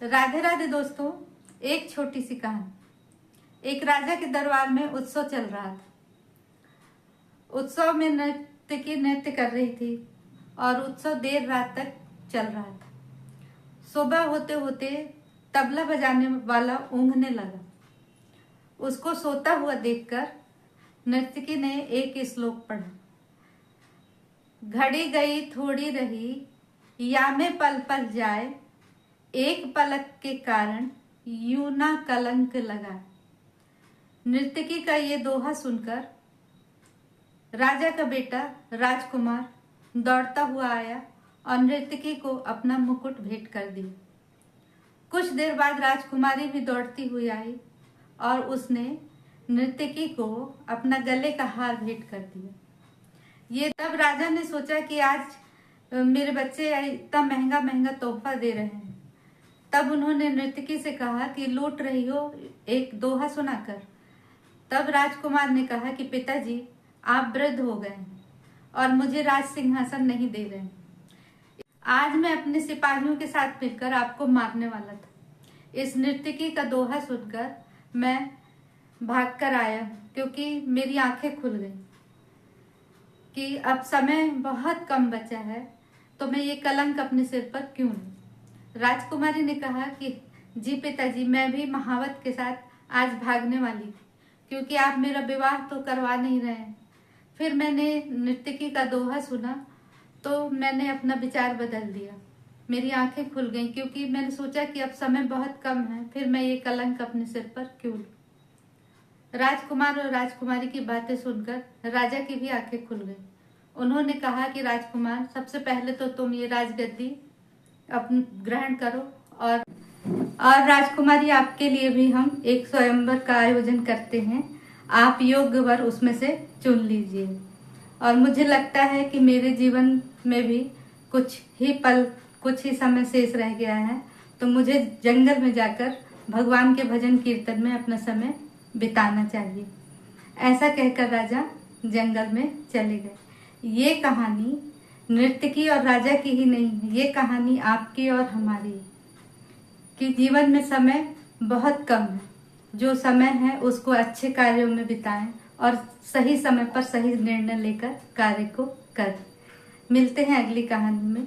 राधे राधे दोस्तों। एक छोटी सी कहानी। एक राजा के दरबार में उत्सव चल रहा था। उत्सव में नर्तकी नृत्य कर रही थी और उत्सव देर रात तक चल रहा था। सुबह होते होते तबला बजाने वाला ऊँघने लगा। उसको सोता हुआ देखकर नर्तकी ने एक श्लोक पढ़ा। घड़ी गई थोड़ी रही, या में पल पल जाए, एक पलक के कारण यूं ना कलंक लगा। नर्तकी का ये दोहा सुनकर राजा का बेटा राजकुमार दौड़ता हुआ आया और नर्तकी को अपना मुकुट भेंट कर दिया। कुछ देर बाद राजकुमारी भी दौड़ती हुई आई और उसने नर्तकी को अपना गले का हार भेंट कर दिया। ये तब राजा ने सोचा कि आज मेरे बच्चे इतना महंगा महंगा तोहफा दे रहे हैं। तब उन्होंने नर्तकी से कहा कि लूट रही हो, एक दोहा सुनाकर। तब राजकुमार ने कहा कि पिताजी, आप वृद्ध हो गए हैं और मुझे राज सिंहासन नहीं दे रहे हैं। आज मैं अपने सिपाहियों के साथ मिलकर आपको मारने वाला था। इस नर्तकी का दोहा सुनकर मैं भागकर आया क्योंकि मेरी आंखें खुल गई कि अब समय बहुत कम बचा है, तो मैं ये कलंक अपने सिर पर क्यों लूं। राजकुमारी ने कहा कि जी पिताजी, मैं भी महावत के साथ आज भागने वाली थी क्योंकि आप मेरा विवाह तो करवा नहीं रहे हैं। फिर मैंने नर्तकी का दोहा सुना तो मैंने अपना विचार बदल दिया। मेरी आंखें खुल गईं क्योंकि मैंने सोचा कि अब समय बहुत कम है, फिर मैं ये कलंक अपने सिर पर क्यों लूं। राजकुमार और राजकुमारी की बातें सुनकर राजा की भी आंखें खुल गई। उन्होंने कहा कि राजकुमार, सबसे पहले तो तुम ये राजगद्दी ग्रहण करो और राजकुमारी, आपके लिए भी हम एक स्वयंवर का आयोजन करते हैं। आप योग्य वर उसमें से चुन लीजिए। और मुझे लगता है कि मेरे जीवन में भी कुछ ही समय शेष रह गया है, तो मुझे जंगल में जाकर भगवान के भजन कीर्तन में अपना समय बिताना चाहिए। ऐसा कहकर राजा जंगल में चले गए। ये कहानी नर्तकी और राजा की ही नहीं है, ये कहानी आपकी और हमारी कि जीवन में समय बहुत कम है। जो समय है उसको अच्छे कार्यों में बिताएं और सही समय पर सही निर्णय लेकर कार्य को करें। मिलते हैं अगली कहानी में।